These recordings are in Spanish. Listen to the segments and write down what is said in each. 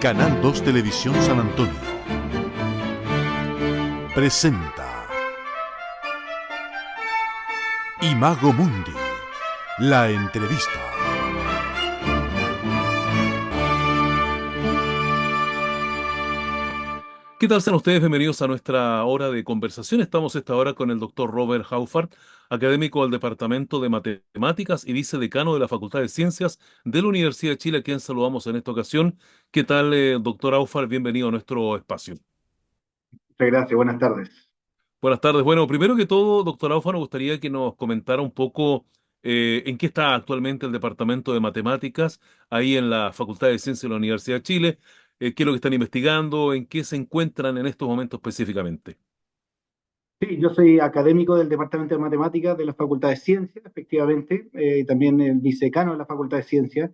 Canal 2 Televisión San Antonio presenta Imago Mundi, la entrevista. ¿Qué tal? Sean ustedes bienvenidos a nuestra hora de conversación. Estamos esta hora con el doctor Robert Haufart, académico del Departamento de Matemáticas y vicedecano de la Facultad de Ciencias de la Universidad de Chile, a quien saludamos en esta ocasión. ¿Qué tal, doctor Haufart? Bienvenido a nuestro espacio. Muchas gracias, buenas tardes. Buenas tardes. Bueno, primero que todo, doctor Haufart, me gustaría que nos comentara un poco en qué está actualmente el Departamento de Matemáticas ahí en la Facultad de Ciencias de la Universidad de Chile, qué es lo que están investigando, en qué se encuentran en estos momentos específicamente. Sí, yo soy académico del Departamento de Matemáticas de la Facultad de Ciencias, efectivamente, y también el vicedecano de la Facultad de Ciencias.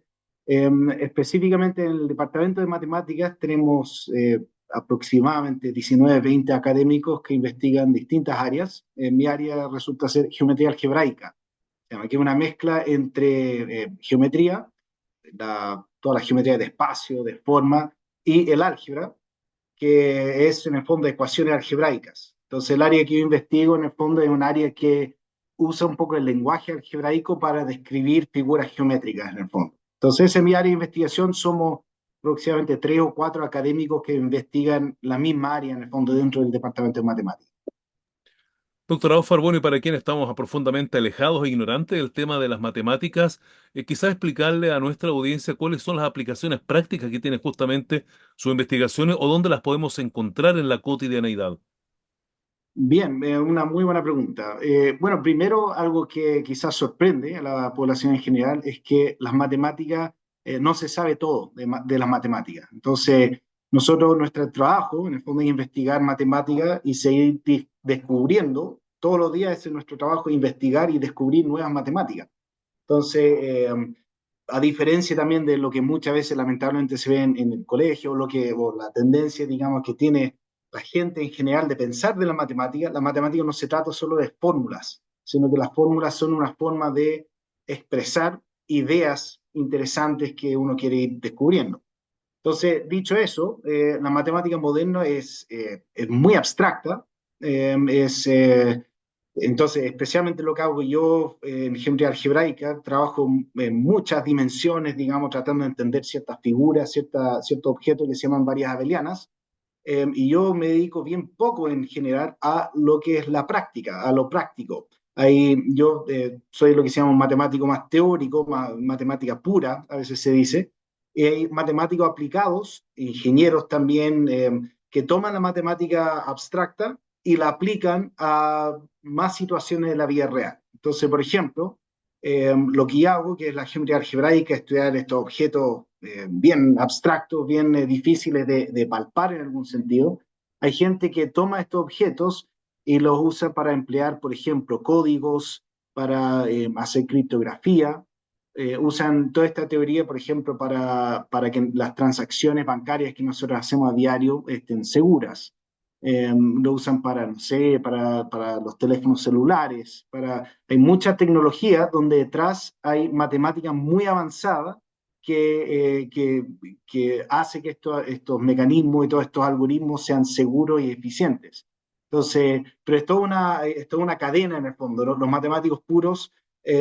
Específicamente en el Departamento de Matemáticas tenemos aproximadamente 19, 20 académicos que investigan distintas áreas. En mi área resulta ser geometría algebraica, que es una mezcla entre geometría, toda la geometría de espacio, de forma, y el álgebra, que es en el fondo ecuaciones algebraicas. Entonces el área que yo investigo en el fondo es un área que usa un poco el lenguaje algebraico para describir figuras geométricas en el fondo. Entonces esa es mi área de investigación, somos aproximadamente 3 o 4 académicos que investigan la misma área en el fondo dentro del departamento de matemáticas. Doctor Alfar, bueno, y para quienes estamos profundamente alejados e ignorantes del tema de las matemáticas, quizás explicarle a nuestra audiencia cuáles son las aplicaciones prácticas que tiene justamente sus investigaciones o dónde las podemos encontrar en la cotidianeidad. Bien, una muy buena pregunta. Bueno, primero algo que quizás sorprende a la población en general es que las matemáticas, no se sabe todo de las matemáticas. Entonces, nosotros, nuestro trabajo en el fondo es investigar matemáticas y seguir descubriendo. Todos los días ese es nuestro trabajo, investigar y descubrir nuevas matemáticas. Entonces, a diferencia también de lo que muchas veces lamentablemente se ve en el colegio, o la tendencia, digamos, que tiene la gente en general de pensar de la matemática no se trata solo de fórmulas, sino que las fórmulas son una forma de expresar ideas interesantes que uno quiere ir descubriendo. Entonces, dicho eso, la matemática moderna es muy abstracta, entonces, especialmente lo que hago yo en geometría algebraica, trabajo en muchas dimensiones, digamos, tratando de entender ciertas figuras, ciertos objetos que se llaman varias abelianas, y yo me dedico bien poco en general a lo que es la práctica, a lo práctico. Ahí yo soy lo que se llama un matemático más teórico, más matemática pura, a veces se dice, y hay matemáticos aplicados, ingenieros también, que toman la matemática abstracta y la aplican a más situaciones de la vida real. Entonces, por ejemplo, lo que yo hago, que es la geometría algebraica, estudiar estos objetos bien abstractos, bien difíciles de palpar en algún sentido. Hay gente que toma estos objetos y los usa para emplear, por ejemplo, códigos, para hacer criptografía. Usan toda esta teoría, por ejemplo, para que las transacciones bancarias que nosotros hacemos a diario estén seguras. Lo usan para, no sé, para los teléfonos celulares, hay mucha tecnología donde detrás hay matemática muy avanzada que hace que estos mecanismos y todos estos algoritmos sean seguros y eficientes. Entonces, pero es toda una cadena en el fondo, ¿no? Los matemáticos puros,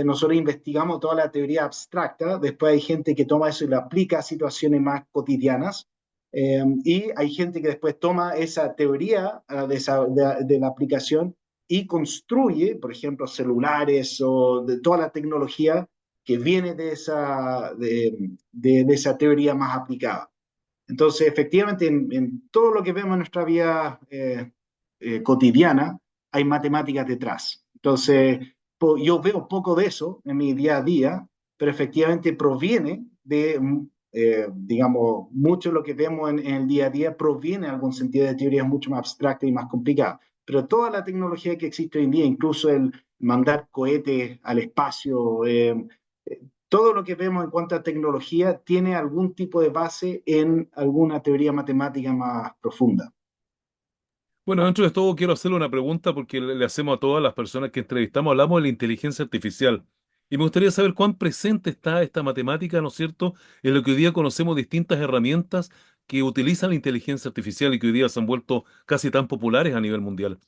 nosotros investigamos toda la teoría abstracta, después hay gente que toma eso y lo aplica a situaciones más cotidianas, y hay gente que después toma esa teoría de la aplicación y construye, por ejemplo, celulares o de toda la tecnología que viene de esa teoría más aplicada. Entonces, efectivamente, en todo lo que vemos en nuestra vida cotidiana, hay matemáticas detrás. Entonces, yo veo poco de eso en mi día a día, pero efectivamente proviene digamos, mucho de lo que vemos en el día a día proviene en algún sentido de teorías mucho más abstractas y más complicadas. Pero toda la tecnología que existe hoy en día, incluso el mandar cohetes al espacio, todo lo que vemos en cuanto a tecnología tiene algún tipo de base en alguna teoría matemática más profunda. Bueno, dentro de todo quiero hacerle una pregunta porque le hacemos a todas las personas que entrevistamos, hablamos de la inteligencia artificial. Y me gustaría saber cuán presente está esta matemática, ¿no es cierto?, en lo que hoy día conocemos distintas herramientas que utilizan la inteligencia artificial y que hoy día se han vuelto casi tan populares a nivel mundial?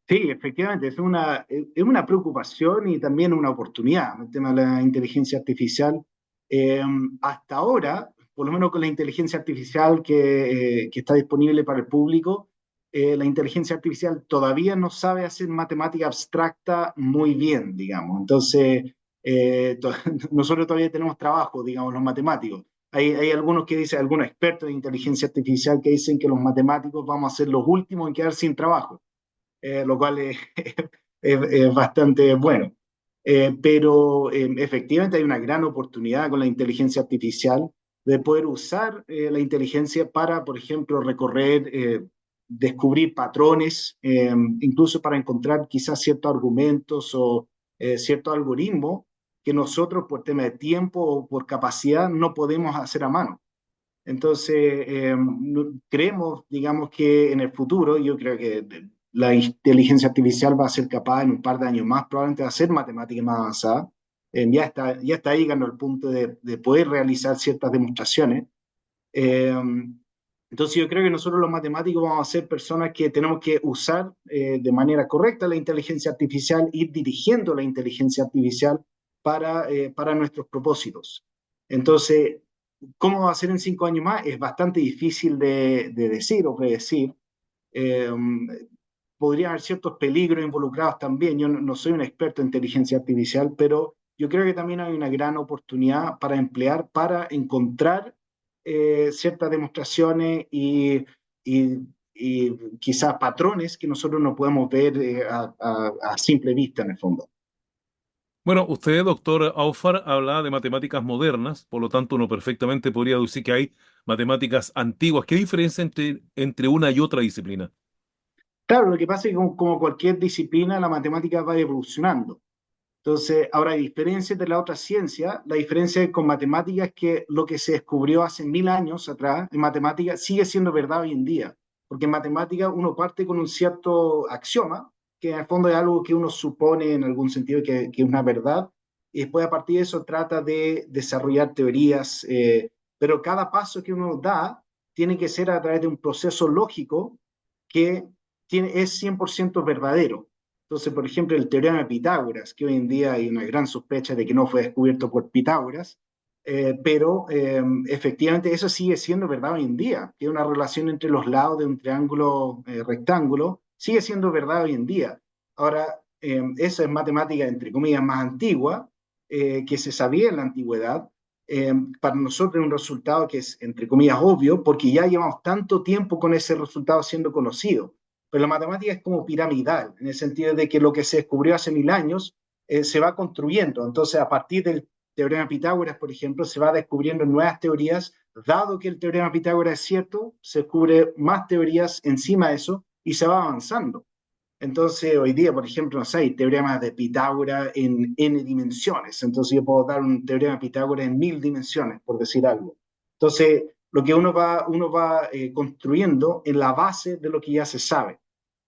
Sí, efectivamente, es una preocupación y también una oportunidad el tema de la inteligencia artificial. Eh, Hasta ahora, por lo menos con la inteligencia artificial que está disponible para el público, la inteligencia artificial todavía no sabe hacer matemática abstracta muy bien, digamos. Entonces, nosotros todavía tenemos trabajo, digamos, los matemáticos. Hay algunos que dicen, algunos expertos de inteligencia artificial que dicen que los matemáticos vamos a ser los últimos en quedar sin trabajo, lo cual es, es bastante bueno. Pero efectivamente hay una gran oportunidad con la inteligencia artificial de poder usar la inteligencia para, por ejemplo, recorrer, descubrir patrones, incluso para encontrar quizás ciertos argumentos o ciertos algoritmos que nosotros por tema de tiempo o por capacidad no podemos hacer a mano. Entonces, creemos, digamos que en el futuro, yo creo que la inteligencia artificial va a ser capaz en un par de años más, probablemente de hacer matemática más avanzada. Ya está llegando al punto de poder realizar ciertas demostraciones. Eh, entonces, yo creo que nosotros los matemáticos vamos a ser personas que tenemos que usar de manera correcta la inteligencia artificial, ir dirigiendo la inteligencia artificial para nuestros propósitos. Entonces, ¿cómo va a ser en 5 años más? Es bastante difícil de decir o predecir. Eh, Podría haber ciertos peligros involucrados también. Yo no soy un experto en inteligencia artificial, pero yo creo que también hay una gran oportunidad para emplear, para encontrar ciertas demostraciones y, y quizás patrones que nosotros no podemos ver a simple vista en el fondo. Bueno, usted, doctor Aufar, habla de matemáticas modernas, por lo tanto uno perfectamente podría decir que hay matemáticas antiguas. ¿Qué diferencia entre una y otra disciplina? Claro, lo que pasa es que como cualquier disciplina, la matemática va evolucionando. Entonces, ahora, a diferencia de la otra ciencia, la diferencia con matemáticas es que lo que se descubrió hace 1000 años atrás en matemática sigue siendo verdad hoy en día, porque en matemática uno parte con un cierto axioma, que en el fondo es algo que uno supone en algún sentido que es una verdad, y después a partir de eso trata de desarrollar teorías, pero cada paso que uno da tiene que ser a través de un proceso lógico que es 100% verdadero. Entonces, por ejemplo, el teorema de Pitágoras, que hoy en día hay una gran sospecha de que no fue descubierto por Pitágoras, pero efectivamente eso sigue siendo verdad hoy en día, que una relación entre los lados de un triángulo rectángulo sigue siendo verdad hoy en día. Ahora, eso es matemática, entre comillas, más antigua, que se sabía en la antigüedad. Para nosotros es un resultado que es, entre comillas, obvio, porque ya llevamos tanto tiempo con ese resultado siendo conocido. Pero la matemática es como piramidal, en el sentido de que lo que se descubrió hace 1000 años se va construyendo. Entonces, a partir del teorema de Pitágoras, por ejemplo, se va descubriendo nuevas teorías. Dado que el teorema de Pitágoras es cierto, se descubre más teorías encima de eso y se va avanzando. Entonces, hoy día, por ejemplo, no sé, hay teoremas de Pitágoras en n dimensiones. Entonces, yo puedo dar un teorema de Pitágoras en 1000 dimensiones, por decir algo. Entonces, lo que uno va construyendo en la base de lo que ya se sabe.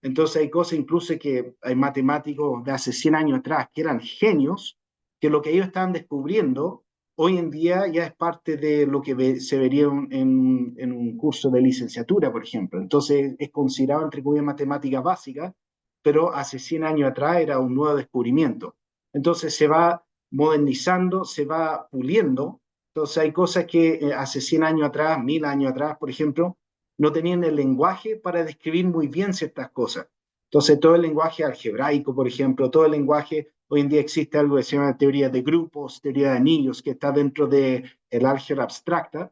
Entonces, hay cosas incluso que hay matemáticos de hace 100 años atrás que eran genios, que lo que ellos estaban descubriendo hoy en día ya es parte de lo que se vería en un curso de licenciatura, por ejemplo. Entonces, es considerado, entre comillas, matemática básica, pero hace 100 años atrás era un nuevo descubrimiento. Entonces se va modernizando, se va puliendo. Entonces hay cosas que hace 100 años atrás, 1000 años atrás, por ejemplo, no tenían el lenguaje para describir muy bien ciertas cosas. Entonces todo el lenguaje algebraico, por ejemplo, todo el lenguaje, hoy en día existe algo que se llama teoría de grupos, teoría de anillos, que está dentro del álgebra abstracta,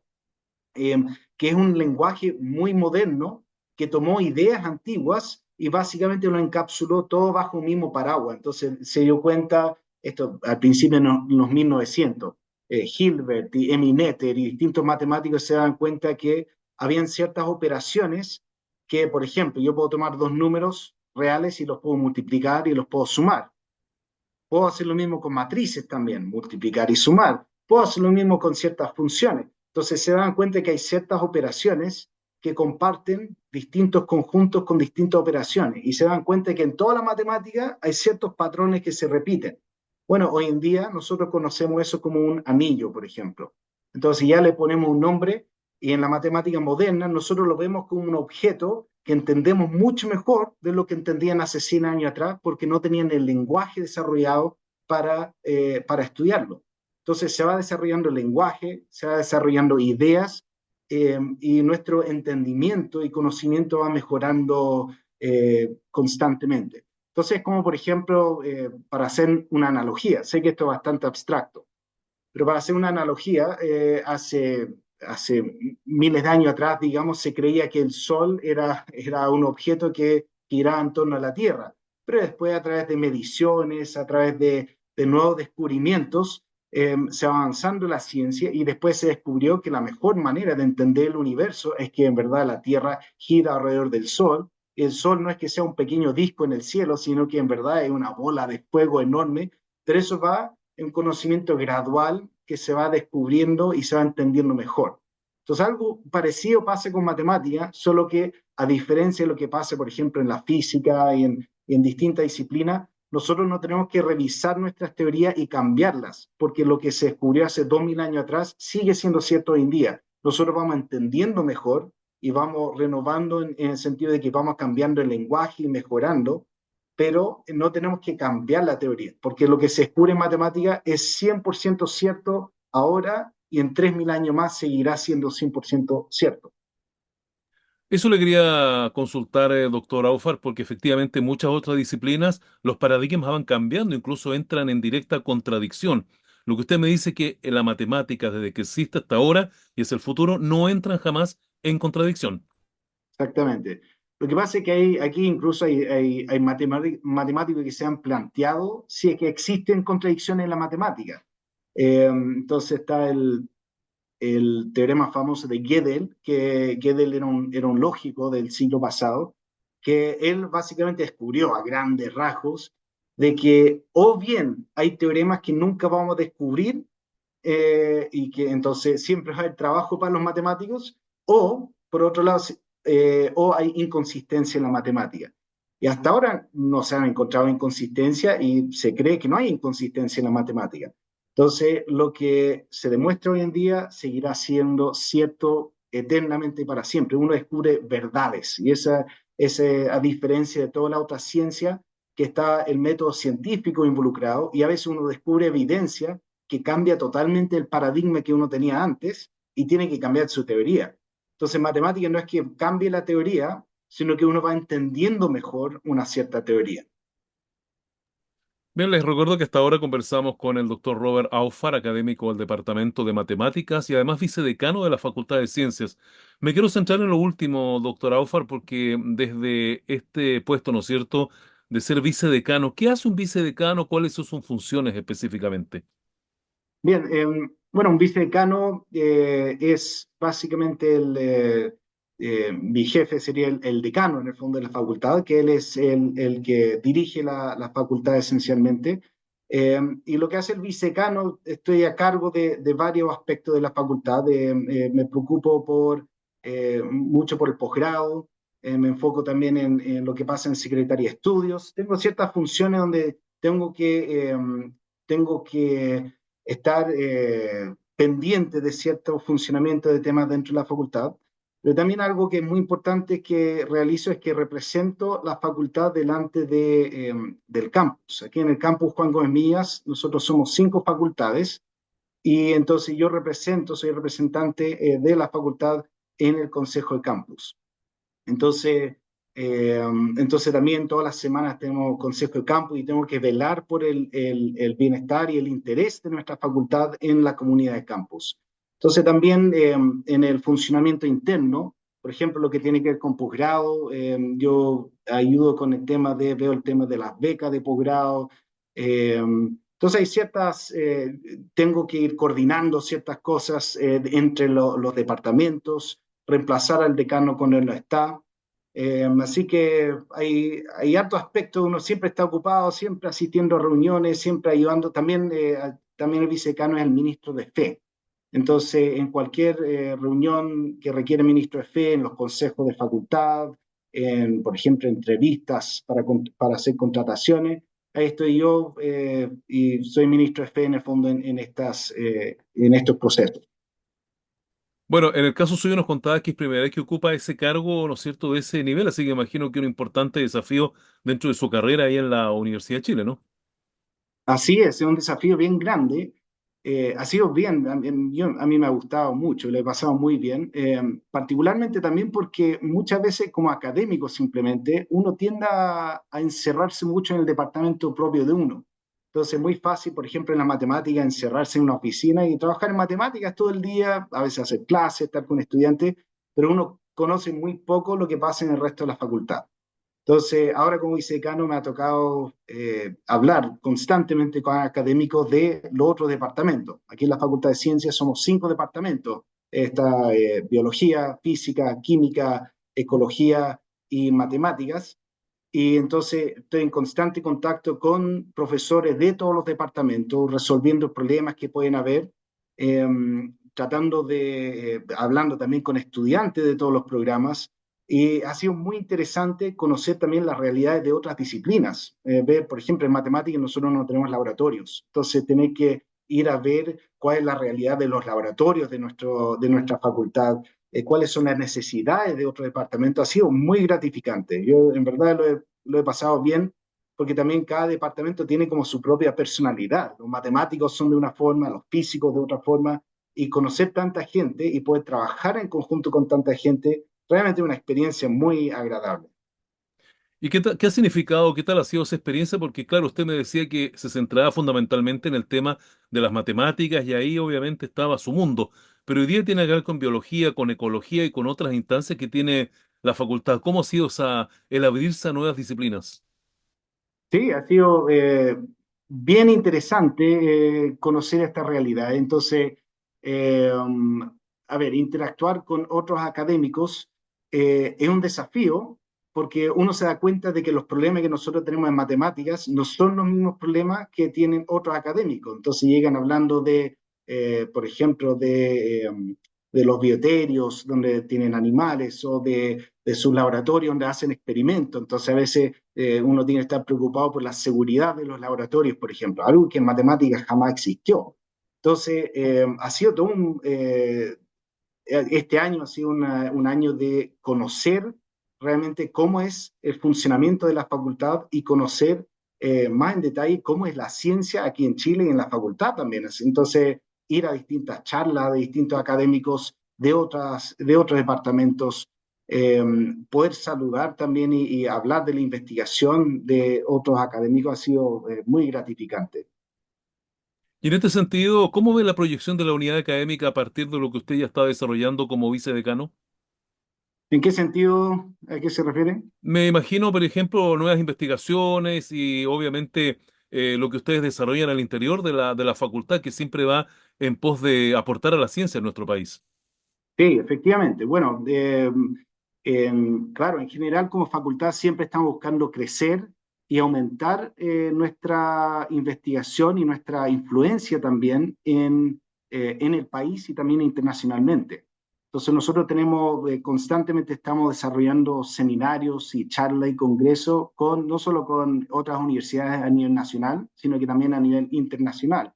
eh, que es un lenguaje muy moderno que tomó ideas antiguas y básicamente lo encapsuló todo bajo un mismo paraguas. Entonces se dio cuenta, esto al principio en los 1900, Hilbert y Emineter y distintos matemáticos se dan cuenta que habían ciertas operaciones que, por ejemplo, yo puedo tomar dos números reales y los puedo multiplicar y los puedo sumar. Puedo hacer lo mismo con matrices también, multiplicar y sumar. Puedo hacer lo mismo con ciertas funciones. Entonces se dan cuenta que hay ciertas operaciones que comparten distintos conjuntos con distintas operaciones y se dan cuenta que en toda la matemática hay ciertos patrones que se repiten. Bueno, hoy en día nosotros conocemos eso como un anillo, por ejemplo. Entonces ya le ponemos un nombre Y en la matemática moderna nosotros lo vemos como un objeto que entendemos mucho mejor de lo que entendían hace 100 años atrás, porque no tenían el lenguaje desarrollado para estudiarlo. Entonces se va desarrollando el lenguaje, se va desarrollando ideas, y nuestro entendimiento y conocimiento va mejorando constantemente. Entonces, como por ejemplo, para hacer una analogía, sé que esto es bastante abstracto, pero para hacer una analogía, hace miles de años atrás, digamos, se creía que el Sol era un objeto que giraba en torno a la Tierra, pero después a través de mediciones, a través de nuevos descubrimientos, se va avanzando la ciencia y después se descubrió que la mejor manera de entender el universo es que en verdad la Tierra gira alrededor del Sol. El Sol no es que sea un pequeño disco en el cielo, sino que en verdad es una bola de fuego enorme, pero eso va un conocimiento gradual que se va descubriendo y se va entendiendo mejor. Entonces, algo parecido pasa con matemáticas, solo que a diferencia de lo que pasa, por ejemplo, en la física y en distintas disciplinas, nosotros no tenemos que revisar nuestras teorías y cambiarlas, porque lo que se descubrió hace 2000 años atrás sigue siendo cierto hoy en día. Nosotros vamos entendiendo mejor y vamos renovando en el sentido de que vamos cambiando el lenguaje y mejorando, pero no tenemos que cambiar la teoría, porque lo que se descubre en matemática es 100% cierto ahora y en 3000 años más seguirá siendo 100% cierto. Eso le quería consultar, doctor Aufar, porque efectivamente en muchas otras disciplinas los paradigmas van cambiando, incluso entran en directa contradicción. Lo que usted me dice que en la matemática, desde que existe hasta ahora y es el futuro, no entran jamás en contradicción. Exactamente. Lo que pasa es que aquí incluso hay matemáticos que se han planteado si es que existen contradicciones en la matemática. Entonces está el teorema famoso de Gödel, que Gödel era un lógico del siglo pasado, que él básicamente descubrió a grandes rasgos de que o bien hay teoremas que nunca vamos a descubrir, y que entonces siempre va a haber trabajo para los matemáticos, o por otro lado, o hay inconsistencia en la matemática. Y hasta ahora no se han encontrado inconsistencia y se cree que no hay inconsistencia en la matemática. Entonces, lo que se demuestra hoy en día seguirá siendo cierto eternamente y para siempre. Uno descubre verdades y esa a diferencia de toda la otra ciencia, que está el método científico involucrado y a veces uno descubre evidencia que cambia totalmente el paradigma que uno tenía antes y tiene que cambiar su teoría. Entonces, matemática no es que cambie la teoría, sino que uno va entendiendo mejor una cierta teoría. Bien, les recuerdo que hasta ahora conversamos con el doctor Robert Aufar, académico del Departamento de Matemáticas y además vicedecano de la Facultad de Ciencias. Me quiero centrar en lo último, doctor Aufar, porque desde este puesto, ¿no es cierto?, de ser vicedecano, ¿qué hace un vicedecano? ¿Cuáles son sus funciones específicamente? Bien, bueno, un vicedecano es básicamente mi jefe sería el decano en el fondo de la facultad, que él es el que dirige la facultad esencialmente. Y lo que hace el vicedecano, estoy a cargo de varios aspectos de la facultad. Me preocupo mucho por el posgrado, me enfoco también en lo que pasa en Secretaría de Estudios. Tengo ciertas funciones donde tengo que estar pendiente de cierto funcionamiento de temas dentro de la facultad, pero también algo que es muy importante que realizo es que represento la facultad delante del campus. Aquí en el campus Juan Gómez Millas, nosotros somos 5 facultades y entonces soy representante de la facultad en el consejo de campus. Entonces, entonces también todas las semanas tenemos consejo de campo y tengo que velar por el bienestar y el interés de nuestra facultad en la comunidad de campus. Entonces también en el funcionamiento interno, por ejemplo, lo que tiene que ver con posgrado, yo ayudo con veo el tema de las becas de posgrado. Entonces hay tengo que ir coordinando ciertas cosas entre los departamentos, reemplazar al decano cuando él no está. Así que hay harto aspecto, uno siempre está ocupado, siempre asistiendo a reuniones, siempre ayudando. También el vicedecano es el ministro de fe. Entonces, en cualquier reunión que requiere ministro de fe, en los consejos de facultad, por ejemplo, entrevistas para hacer contrataciones, ahí estoy yo y soy ministro de fe en el fondo en estos procesos. Bueno, en el caso suyo nos contaba que es primera vez que ocupa ese cargo, ¿no es cierto?, de ese nivel, así que imagino que un importante desafío dentro de su carrera ahí en la Universidad de Chile, ¿no? Así es un desafío bien grande. Ha sido bien, a mí me ha gustado mucho, lo he pasado muy bien, particularmente también porque muchas veces como académico simplemente uno tiende a encerrarse mucho en el departamento propio de uno. Entonces es muy fácil, por ejemplo, en la matemática, encerrarse en una oficina y trabajar en matemáticas todo el día, a veces hacer clases, estar con estudiantes, pero uno conoce muy poco lo que pasa en el resto de la facultad. Entonces, ahora como vicedecano me ha tocado hablar constantemente con académicos de los otros departamentos. Aquí en la Facultad de Ciencias somos 5 departamentos. Está biología, física, química, ecología y matemáticas. Y entonces estoy en constante contacto con profesores de todos los departamentos, resolviendo problemas que pueden haber, eh, hablando también con estudiantes de todos los programas. Y ha sido muy interesante conocer también las realidades de otras disciplinas. Ver, por ejemplo, en matemáticas nosotros no tenemos laboratorios, entonces tener que ir a ver cuál es la realidad de los laboratorios de nuestra facultad, cuáles son las necesidades de otro departamento, ha sido muy gratificante. Yo en verdad lo he pasado bien porque también cada departamento tiene como su propia personalidad. Los matemáticos son de una forma, los físicos de otra forma, y conocer tanta gente y poder trabajar en conjunto con tanta gente, realmente es una experiencia muy agradable. ¿Y qué ha significado, qué tal ha sido esa experiencia? Porque claro, usted me decía que se centraba fundamentalmente en el tema de las matemáticas y ahí obviamente estaba su mundo, pero hoy día tiene que ver con biología, con ecología y con otras instancias que tiene la facultad. ¿Cómo ha sido el abrirse a nuevas disciplinas? Sí, ha sido bien interesante conocer esta realidad. Entonces, a ver, interactuar con otros académicos es un desafío porque uno se da cuenta de que los problemas que nosotros tenemos en matemáticas no son los mismos problemas que tienen otros académicos. Entonces llegan hablando de, por ejemplo, de los bioterios, donde tienen animales, o de sus laboratorios donde hacen experimentos. Entonces a veces uno tiene que estar preocupado por la seguridad de los laboratorios, por ejemplo, algo que en matemáticas jamás existió. Entonces, ha sido todo este año ha sido un año de conocer realmente cómo es el funcionamiento de la facultad y conocer más en detalle cómo es la ciencia aquí en Chile y en la facultad también. Entonces, ir a distintas charlas de distintos académicos de otros departamentos, eh, poder saludar también y hablar de la investigación de otros académicos ha sido muy gratificante. Y en este sentido, ¿cómo ve la proyección de la unidad académica a partir de lo que usted ya está desarrollando como vicedecano? ¿En qué sentido? ¿A qué se refiere? Me imagino, por ejemplo, nuevas investigaciones y obviamente lo que ustedes desarrollan al interior de de la facultad, que siempre va en pos de aportar a la ciencia en nuestro país. Sí, efectivamente. Bueno, claro, en general como facultad siempre estamos buscando crecer y aumentar nuestra investigación y nuestra influencia también en el país y también internacionalmente. Entonces nosotros tenemos, constantemente estamos desarrollando seminarios y charlas y congresos no solo con otras universidades a nivel nacional, sino que también a nivel internacional.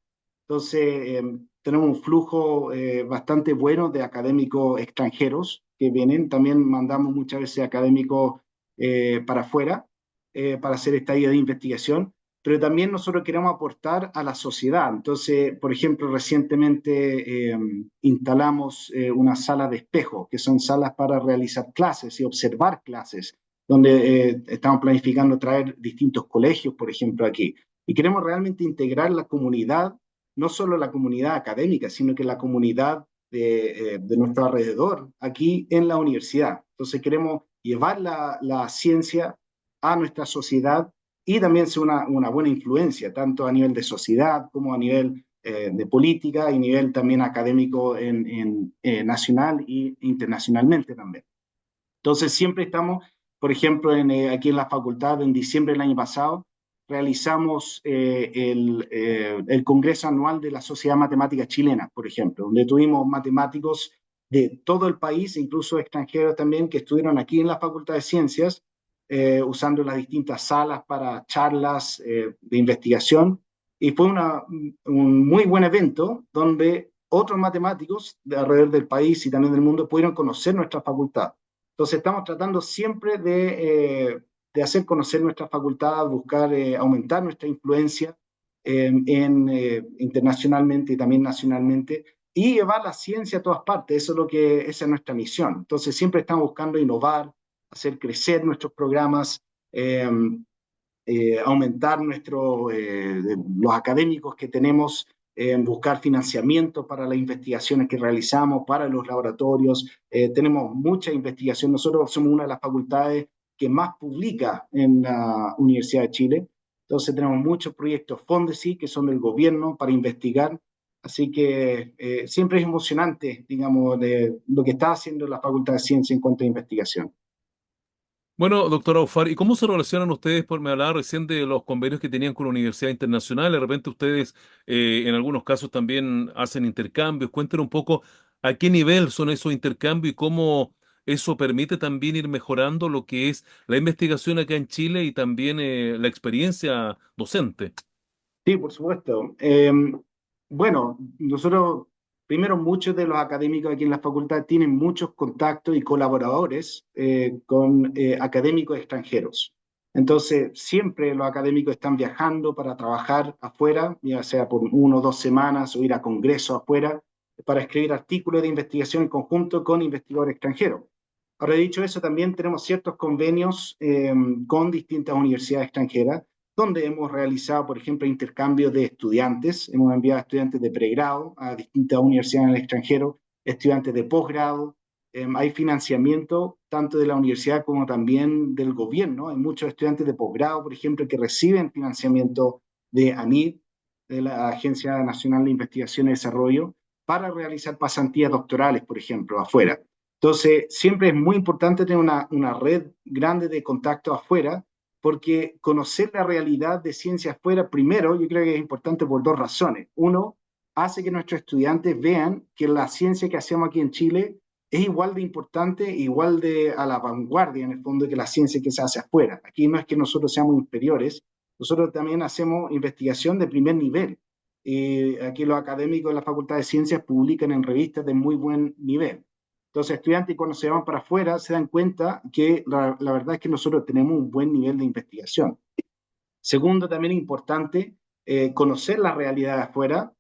Entonces, tenemos un flujo bastante bueno de académicos extranjeros que vienen. También mandamos muchas veces académicos para afuera para hacer estadías de investigación, pero también nosotros queremos aportar a la sociedad. Entonces, por ejemplo, recientemente instalamos una sala de espejo, que son salas para realizar clases y observar clases, donde estamos planificando traer distintos colegios, por ejemplo, aquí. Y queremos realmente integrar la comunidad, no solo la comunidad académica, sino que la comunidad de nuestro alrededor, aquí en la universidad. Entonces queremos llevar la ciencia a nuestra sociedad y también ser una buena influencia, tanto a nivel de sociedad como a nivel de política y nivel también académico nacional e internacionalmente también. Entonces, siempre estamos, por ejemplo, aquí en la facultad, en diciembre del año pasado, realizamos el Congreso Anual de la Sociedad Matemática Chilena, por ejemplo, donde tuvimos matemáticos de todo el país, incluso extranjeros también, que estuvieron aquí en la Facultad de Ciencias, usando las distintas salas para charlas de investigación. Y fue un muy buen evento donde otros matemáticos de alrededor del país y también del mundo pudieron conocer nuestra facultad. Entonces estamos tratando siempre de hacer conocer nuestra facultad, buscar aumentar nuestra influencia internacionalmente y también nacionalmente, y llevar la ciencia a todas partes. Eso es esa es nuestra misión. Entonces siempre estamos buscando innovar, hacer crecer nuestros programas, eh, aumentar los académicos que tenemos, buscar financiamiento para las investigaciones que realizamos, para los laboratorios. Tenemos mucha investigación. Nosotros somos una de las facultades que más publica en la Universidad de Chile. Entonces tenemos muchos proyectos FONDESI que son del gobierno para investigar. Así que siempre es emocionante, digamos, de lo que está haciendo la Facultad de Ciencia en cuanto a investigación. Bueno, doctor Aufar, ¿y cómo se relacionan ustedes? Me hablaba recién de los convenios que tenían con la Universidad Internacional. De repente ustedes, en algunos casos, también hacen intercambios. Cuéntenos un poco a qué nivel son esos intercambios y cómo eso permite también ir mejorando lo que es la investigación acá en Chile y también la experiencia docente. Sí, por supuesto. Bueno, nosotros, primero, muchos de los académicos aquí en la facultad tienen muchos contactos y colaboradores con académicos extranjeros. Entonces, siempre los académicos están viajando para trabajar afuera, ya sea por 1 o 2 semanas o ir a congresos afuera, para escribir artículos de investigación en conjunto con investigadores extranjeros. Ahora, dicho eso, también tenemos ciertos convenios con distintas universidades extranjeras donde hemos realizado, por ejemplo, intercambios de estudiantes. Hemos enviado estudiantes de pregrado a distintas universidades en el extranjero, estudiantes de posgrado. Hay financiamiento tanto de la universidad como también del gobierno. Hay muchos estudiantes de posgrado, por ejemplo, que reciben financiamiento de ANID, de la Agencia Nacional de Investigación y Desarrollo, para realizar pasantías doctorales, por ejemplo, afuera. Entonces, siempre es muy importante tener una red grande de contactos afuera, porque conocer la realidad de ciencia afuera, primero, yo creo que es importante por 2 razones. Uno, hace que nuestros estudiantes vean que la ciencia que hacemos aquí en Chile es igual de importante, igual de a la vanguardia, en el fondo, que la ciencia que se hace afuera. Aquí no es que nosotros seamos inferiores, nosotros también hacemos investigación de primer nivel. Y aquí los académicos de la Facultad de Ciencias publican en revistas de muy buen nivel. Entonces, estudiantes cuando se van para afuera se dan cuenta que la verdad es que nosotros tenemos un buen nivel de investigación. Segundo, también es importante conocer la realidad de afuera,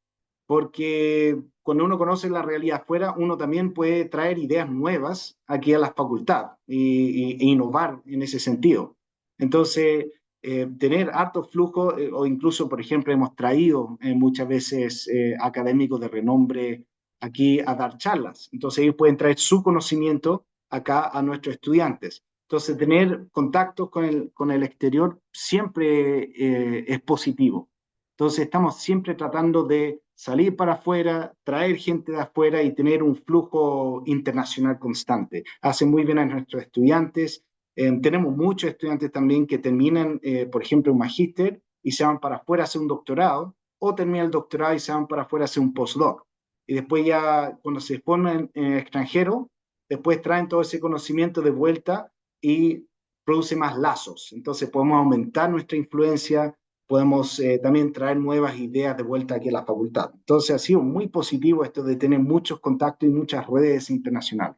porque cuando uno conoce la realidad afuera, uno también puede traer ideas nuevas aquí a la facultad e innovar en ese sentido. Entonces, tener harto flujo, o incluso, por ejemplo, hemos traído muchas veces académicos de renombre aquí a dar charlas. Entonces, ellos pueden traer su conocimiento acá a nuestros estudiantes. Entonces, tener contactos con el exterior siempre es positivo. Entonces, estamos siempre tratando de salir para afuera, traer gente de afuera y tener un flujo internacional constante. Hace muy bien a nuestros estudiantes. Tenemos muchos estudiantes también que terminan, por ejemplo, un magíster y se van para afuera a hacer un doctorado, o terminan el doctorado y se van para afuera a hacer un postdoc. Y después ya, cuando se forman en extranjero, después traen todo ese conocimiento de vuelta y produce más lazos. Entonces podemos aumentar nuestra influencia, podemos también traer nuevas ideas de vuelta aquí a la facultad. Entonces ha sido muy positivo esto de tener muchos contactos y muchas redes internacionales.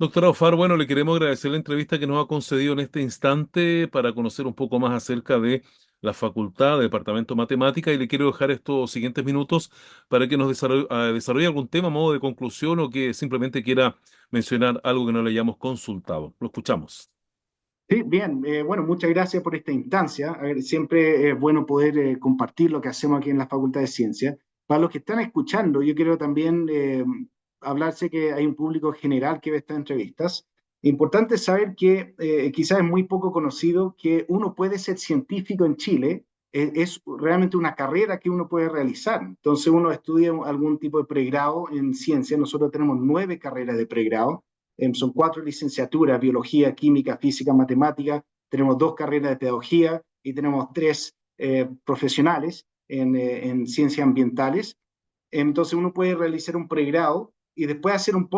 Doctor Aufar, bueno, le queremos agradecer la entrevista que nos ha concedido en este instante para conocer un poco más acerca de la facultad, del Departamento de Matemática, y le quiero dejar estos siguientes minutos para que nos desarrolle algún tema a modo de conclusión o que simplemente quiera mencionar algo que no le hayamos consultado. Lo escuchamos. Sí, bien, bueno, muchas gracias por esta instancia. A ver, siempre es bueno poder compartir lo que hacemos aquí en la Facultad de Ciencias. Para los que están escuchando, yo quiero también hablarse que hay un público general que ve estas entrevistas. Importante saber que quizás es muy poco conocido que uno puede ser científico en Chile, es realmente una carrera que uno puede realizar. Entonces uno estudia algún tipo de pregrado en ciencia, nosotros tenemos 9 carreras de pregrado. Son 4 licenciaturas: biología, química, física, matemática. Tenemos 2 carreras de pedagogía y tenemos 3 profesionales en ciencias ambientales. Entonces uno puede realizar un pregrado y después hacer un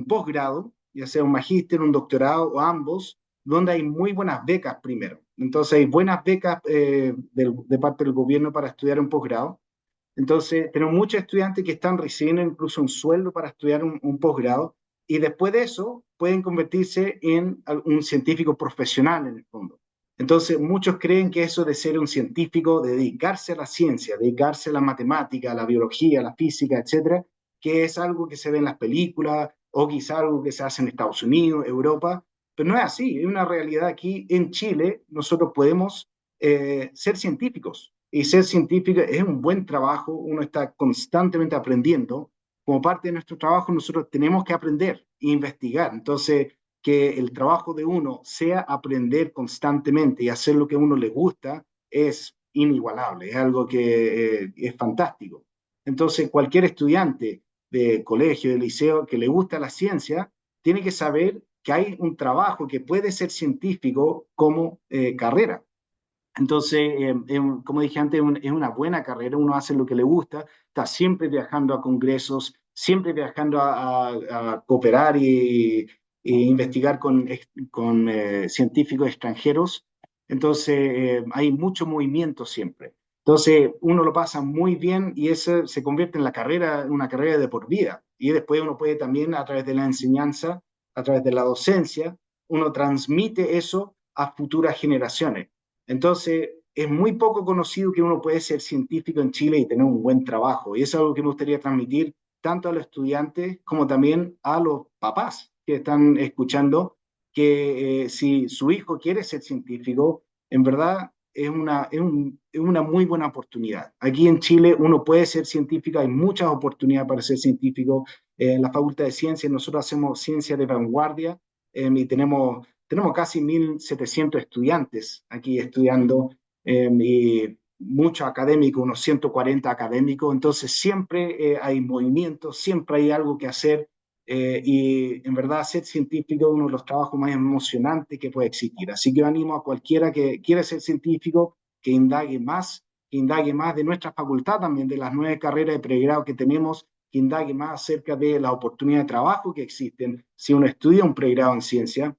posgrado, ya sea un magíster, un doctorado o ambos, donde hay muy buenas becas primero. Entonces hay buenas becas de parte del gobierno para estudiar un posgrado. Entonces, tenemos muchos estudiantes que están recibiendo incluso un sueldo para estudiar un posgrado y después de eso pueden convertirse en un científico profesional en el fondo. Entonces, muchos creen que eso de ser un científico, de dedicarse a la ciencia, dedicarse a la matemática, a la biología, a la física, etcétera, que es algo que se ve en las películas o quizá algo que se hace en Estados Unidos, Europa, pero no es así, es una realidad aquí en Chile. Nosotros podemos ser científicos y ser científico es un buen trabajo, uno está constantemente aprendiendo. Como parte de nuestro trabajo nosotros tenemos que aprender e investigar, entonces que el trabajo de uno sea aprender constantemente y hacer lo que a uno le gusta es inigualable, es algo que es fantástico. Entonces, cualquier estudiante de colegio, de liceo que le gusta la ciencia, tiene que saber que hay un trabajo que puede ser científico como carrera. Entonces, como dije antes, es una buena carrera, uno hace lo que le gusta, está siempre viajando a congresos, siempre viajando a cooperar y investigar con científicos extranjeros. Entonces, hay mucho movimiento siempre. Entonces, uno lo pasa muy bien y eso se convierte en una carrera de por vida. Y después uno puede también, a través de la enseñanza, a través de la docencia, uno transmite eso a futuras generaciones. Entonces, es muy poco conocido que uno puede ser científico en Chile y tener un buen trabajo. Y eso es algo que me gustaría transmitir tanto a los estudiantes como también a los papás que están escuchando, que si su hijo quiere ser científico, en verdad es una muy buena oportunidad. Aquí en Chile uno puede ser científico, hay muchas oportunidades para ser científico. En la Facultad de Ciencias nosotros hacemos ciencia de vanguardia y tenemos casi 1.700 estudiantes aquí estudiando y muchos académicos, unos 140 académicos, entonces siempre hay movimiento, siempre hay algo que hacer y en verdad ser científico es uno de los trabajos más emocionantes que puede existir. Así que yo animo a cualquiera que quiera ser científico que indague más de nuestra facultad también, de las 9 carreras de pregrado que tenemos, que indague más acerca de las oportunidades de trabajo que existen si uno estudia un pregrado en ciencia.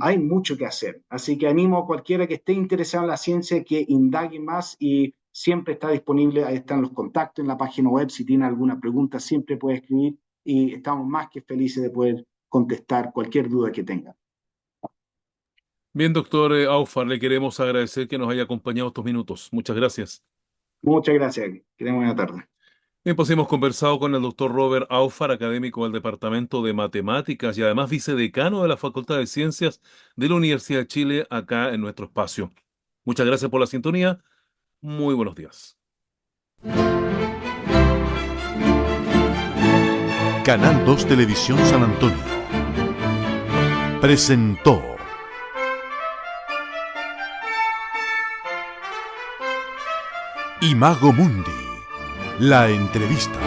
Hay mucho que hacer. Así que animo a cualquiera que esté interesado en la ciencia que indague más y siempre está disponible. Ahí están los contactos en la página web. Si tiene alguna pregunta, siempre puede escribir y estamos más que felices de poder contestar cualquier duda que tenga. Bien, doctor Aufar, le queremos agradecer que nos haya acompañado estos minutos. Muchas gracias. Muchas gracias. Que tengan buena tarde. Bien, pues hemos conversado con el doctor Robert Aufar, académico del Departamento de Matemáticas y además vicedecano de la Facultad de Ciencias de la Universidad de Chile, acá en nuestro espacio. Muchas gracias por la sintonía. Muy buenos días. Canal 2 Televisión San Antonio presentó Imago Mundi, la entrevista.